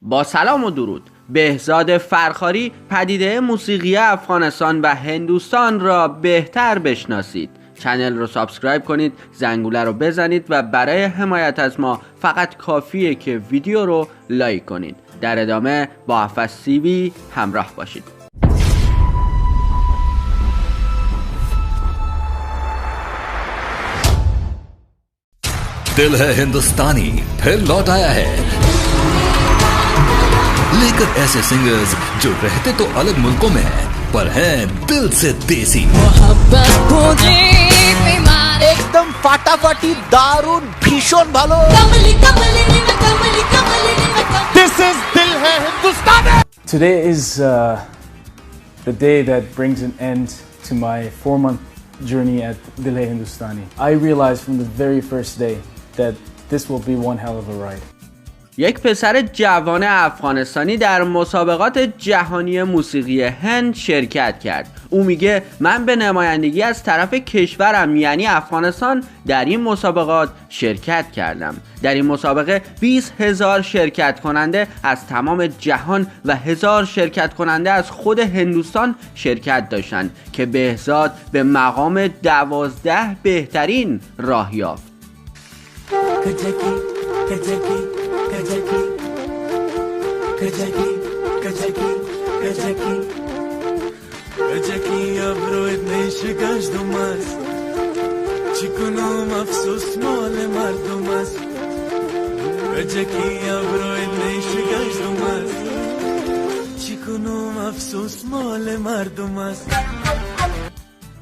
با سلام و درود. بهزاد فرخاری پدیده موسیقی افغانستان و هندوستان را بهتر بشناسید. چنل رو سابسکرایب کنید، زنگوله رو بزنید و برای حمایت از ما فقط کافیه که ویدیو رو لایک کنید. در ادامه با هفس تی وی همراه باشید. दिल है हिंदुस्तानी फिर लौट आया है लेकर ऐसे सिंगर्स जो रहते तो अलग मुल्कों में हैं पर हैं दिल से देसी। एकदम फाटाफाटी दारुण भीषण भालो। This is दिल है हिंदुस्तानी। Today is the day that brings an end to my 4-month journey at Dil Hai Hindustani. I realized from the very first day that this will be one hell of a ride. یک پسر جوان افغانستانی در مسابقات جهانی موسیقی هند شرکت کرد. او میگه من به نمایندگی از طرف کشورم یعنی افغانستان در این مسابقات شرکت کردم. در این مسابقه 20,000 شرکت کننده از تمام جهان و 1000 شرکت کننده از خود هندوستان شرکت داشتند که بهزاد به مقام 12 بهترین راه یافت.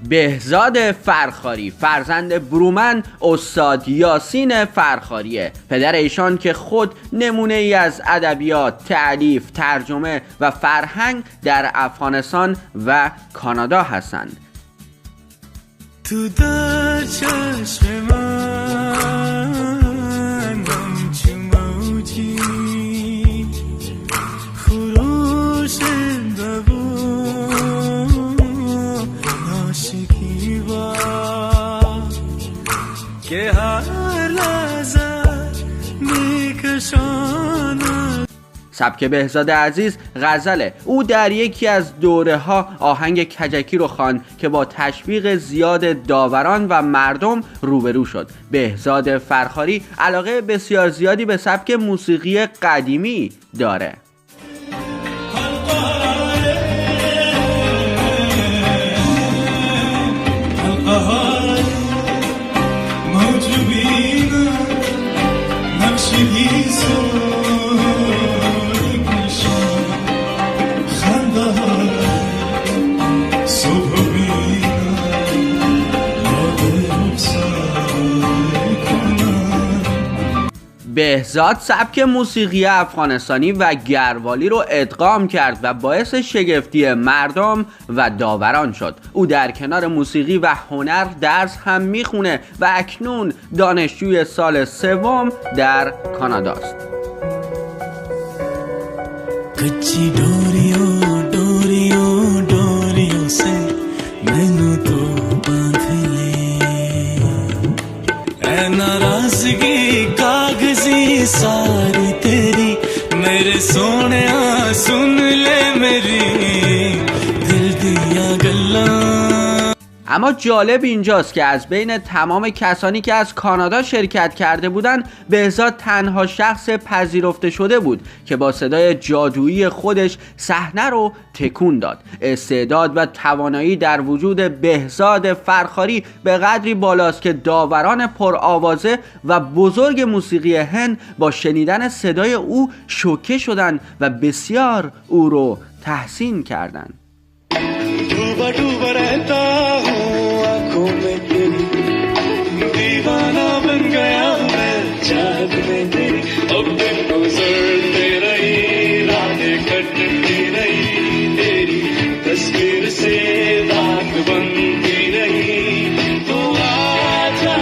بهزاد فرخاری فرزند برومند استاد یاسین فرخاریه. پدر ایشان که خود نمونه ای از ادبیات، تألیف، ترجمه و فرهنگ در افغانستان و کانادا هستند. تو در چشم من همچو موجی خروشنده بود عاشقی با که هر لحظه میکشاند. سبک بهزاد عزیز غزله. او در یکی از دوره ها آهنگ کجکی رو خواند که با تشویق زیاد داوران و مردم روبرو شد. بهزاد فرخاری علاقه بسیار زیادی به سبک موسیقی قدیمی داره. بهزاد سبک موسیقی افغانستانی و گروالی رو ادغام کرد و باعث شگفتی مردم و داوران شد. او در کنار موسیقی و هنر درس هم میخونه و اکنون دانشجوی سال 3 در کاناداست. کچی ڈوریوں ڈوریوں ڈوریوں سے مینوں تو باندھ لے اے ناراضگی کاغذی ساری تیری میرے سونیا سن لے میری دل دیا گلاں. اما جالب اینجاست که از بین تمام کسانی که از کانادا شرکت کرده بودند بهزاد تنها شخص پذیرفته شده بود که با صدای جادویی خودش صحنه رو تکون داد. استعداد و توانایی در وجود بهزاد فرخاری به قدری بالاست که داوران پرآوازه و بزرگ موسیقی هند با شنیدن صدای او شوکه شدند و بسیار او رو تحسین کردند. डूबा डूबा रहता हूँ आँखों में तेरी दीवाना बन गया मैं चाहत में तेरी अब दिन गुजरते रही रातें कटती रही तेरी तस्वीर से दाग बनती रही तू आजा.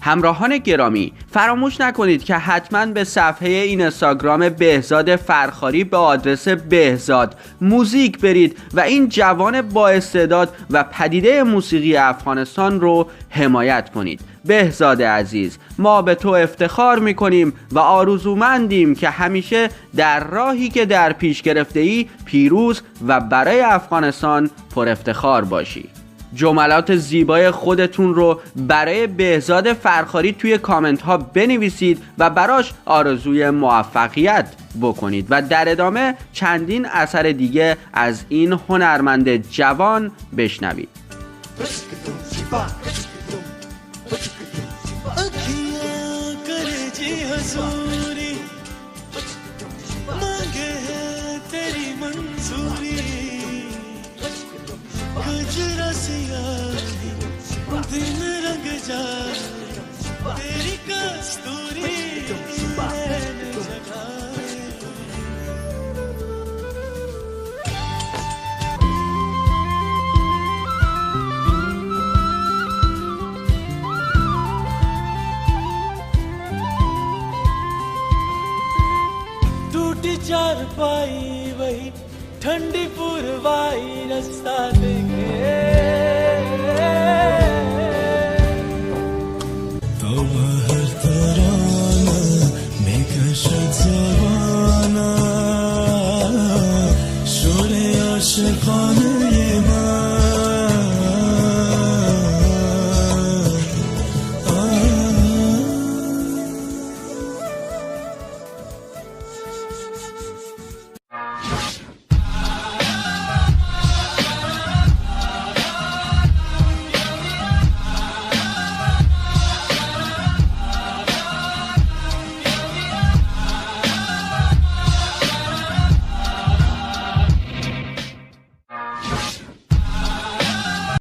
همراهان گرامی فراموش نکنید که حتما به صفحه اینستاگرام بهزاد فرخاری به آدرس بهزاد موزیک برید و این جوان با استعداد و پدیده موسیقی افغانستان رو حمایت کنید. بهزاد عزیز، ما به تو افتخار میکنیم و آرزومندیم که همیشه در راهی که در پیش گرفته ای پیروز و برای افغانستان پر افتخار باشی. جملات زیبای خودتون رو برای بهزاد فرخاری توی کامنت ها بنویسید و براش آرزوی موفقیت بکنید و در ادامه چندین اثر دیگه از این هنرمند جوان بشنوید. टूटी चारपाई वही ठंडी पुरवाई रास्ता देखे